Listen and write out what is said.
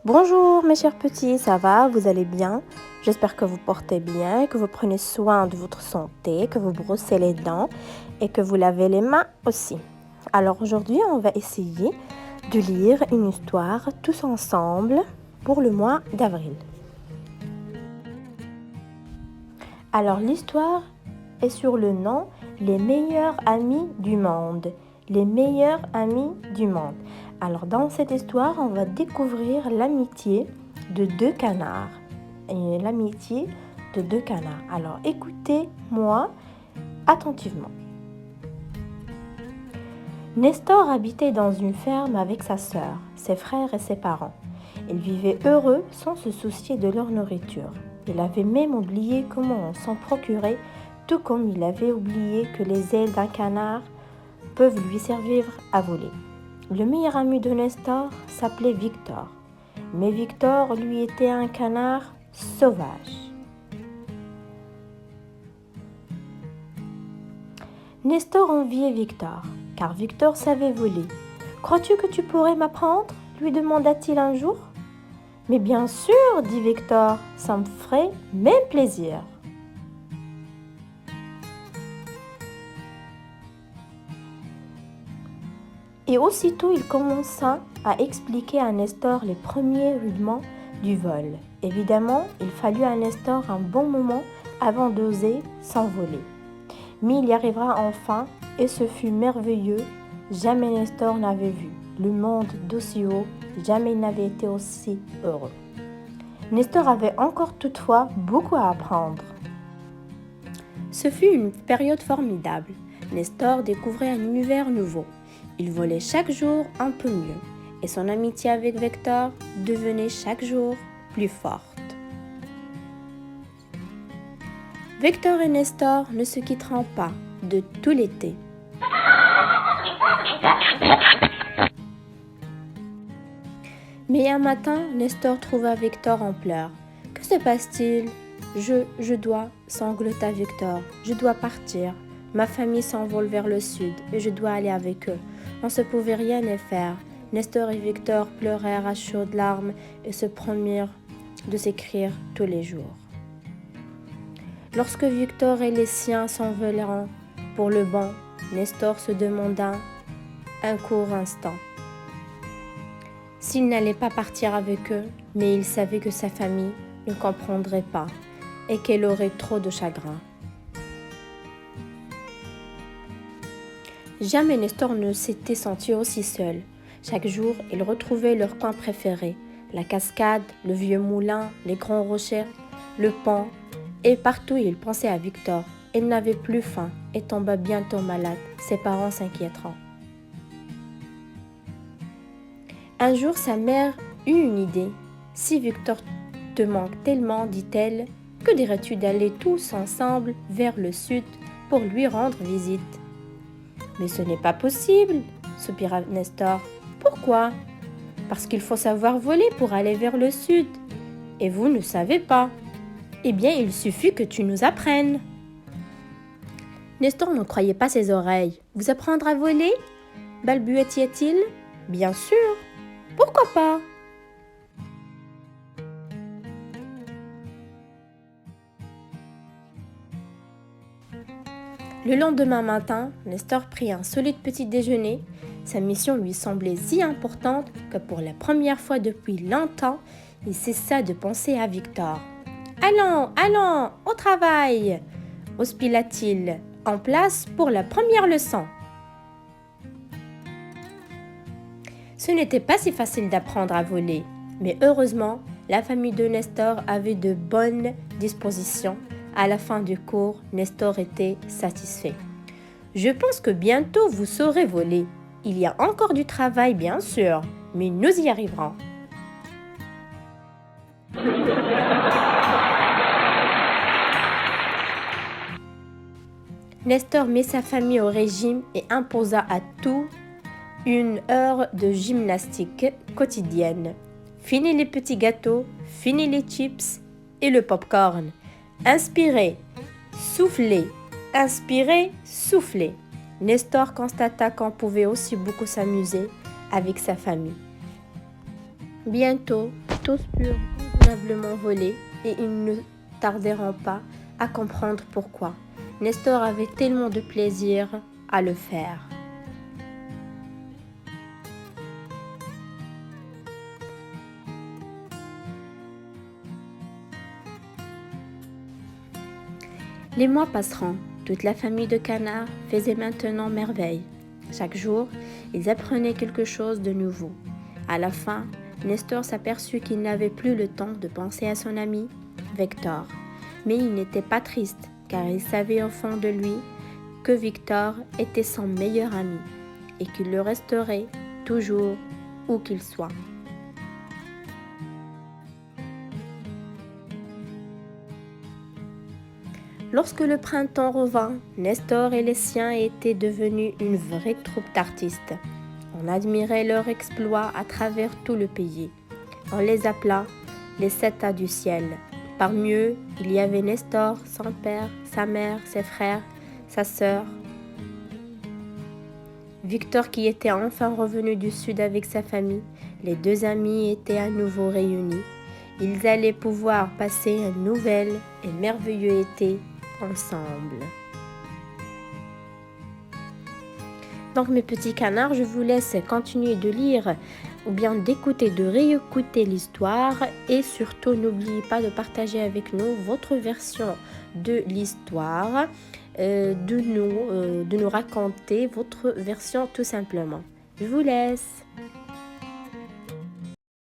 Bonjour mes chers petits, ça va? Vous allez bien? J'espère que vous portez bien, que vous prenez soin de votre santé, que vous brossez les dents et que vous lavez les mains aussi. Alors aujourd'hui, on va essayer de lire une histoire tous ensemble pour le mois d'avril. Alors l'histoire est sur le nom Les meilleurs amis du monde. Les meilleurs amis du monde. Alors dans cette histoire, on va découvrir l'amitié de deux canards. Et l'amitié de deux canards. Alors écoutez-moi attentivement. Nestor habitait dans une ferme avec sa sœur, ses frères et ses parents. Ils vivaient heureux sans se soucier de leur nourriture. Il avait même oublié comment on s'en procurait, tout comme il avait oublié que les ailes d'un canard peuvent lui servir à voler. Le meilleur ami de Nestor s'appelait Victor, mais Victor, lui, était un canard sauvage. Nestor enviait Victor, car Victor savait voler. « Crois-tu que tu pourrais m'apprendre ?» lui demanda-t-il un jour. « Mais bien sûr, dit Victor, ça me ferait même plaisir. » Et aussitôt, il commença à expliquer à Nestor les premiers rudiments du vol. Évidemment, il fallut à Nestor un bon moment avant d'oser s'envoler. Mais il y arrivera enfin, et ce fut merveilleux. Jamais Nestor n'avait vu le monde d'aussi haut, jamais il n'avait été aussi heureux. Nestor avait encore toutefois beaucoup à apprendre. Ce fut une période formidable. Nestor découvrait un univers nouveau. Il volait chaque jour un peu mieux, et son amitié avec Victor devenait chaque jour plus forte. Victor et Nestor ne se quitteront pas de tout l'été. Mais un matin, Nestor trouva Victor en pleurs. « Que se passe-t-il ? Je dois, sanglota Victor. Je dois partir. Ma famille s'envole vers le sud et je dois aller avec eux. On ne pouvait rien y faire. » Nestor et Victor pleurèrent à chaudes larmes et se promirent de s'écrire tous les jours. Lorsque Victor et les siens s'envolèrent pour le banc, Nestor se demanda un court instant s'il n'allait pas partir avec eux, mais il savait que sa famille ne comprendrait pas et qu'elle aurait trop de chagrin. Jamais Nestor ne s'était senti aussi seul. Chaque jour, ils retrouvaient leur coin préféré, la cascade, le vieux moulin, les grands rochers, le pont, et partout il pensait à Victor. Il n'avait plus faim et tomba bientôt malade. Ses parents s'inquiéteront. Un jour, sa mère eut une idée. « Si Victor te manque tellement, dit-elle, que dirais-tu d'aller tous ensemble vers le sud pour lui rendre visite ?» « Mais ce n'est pas possible, soupira Nestor. « Pourquoi ? Parce qu'il faut savoir voler pour aller vers le sud. Et vous ne savez pas. Eh bien, il suffit que tu nous apprennes. » Nestor ne croyait pas ses oreilles. « Vous apprendre à voler ?» balbutia-t-il. « Bien sûr. Pourquoi pas ? » Le lendemain matin, Nestor prit un solide petit déjeuner. Sa mission lui semblait si importante que pour la première fois depuis longtemps, il cessa de penser à Victor. « Allons, allons, au travail !» hospila-t-il, en place pour la première leçon. Ce n'était pas si facile d'apprendre à voler, mais heureusement, la famille de Nestor avait de bonnes dispositions. À la fin du cours, Nestor était satisfait. « Je pense que bientôt vous saurez voler. Il y a encore du travail, bien sûr, mais nous y arriverons. » Nestor mit sa famille au régime et imposa à tous une heure de gymnastique quotidienne. Fini les petits gâteaux, fini les chips et le pop-corn. Inspirez, soufflez, inspirez, soufflez. Nestor constata qu'on pouvait aussi beaucoup s'amuser avec sa famille. Bientôt, tous purent convenablement voler et ils ne tarderont pas à comprendre pourquoi. Nestor avait tellement de plaisir à le faire. Les mois passeront. Toute la famille de canards faisait maintenant merveille. Chaque jour, ils apprenaient quelque chose de nouveau. À la fin, Nestor s'aperçut qu'il n'avait plus le temps de penser à son ami, Victor. Mais il n'était pas triste, car il savait au fond de lui que Victor était son meilleur ami et qu'il le resterait toujours où qu'il soit. Lorsque le printemps revint, Nestor et les siens étaient devenus une vraie troupe d'artistes. On admirait leurs exploits à travers tout le pays. On les appela les 7 tas du ciel. Parmi eux, il y avait Nestor, son père, sa mère, ses frères, sa sœur. Victor qui était enfin revenu du sud avec sa famille. Les deux amis étaient à nouveau réunis. Ils allaient pouvoir passer un nouvel et merveilleux été ensemble. Donc mes petits canards, je vous laisse continuer de lire ou bien d'écouter, de réécouter l'histoire et surtout n'oubliez pas de partager avec nous votre version de l'histoire, de nous raconter votre version tout simplement. Je vous laisse.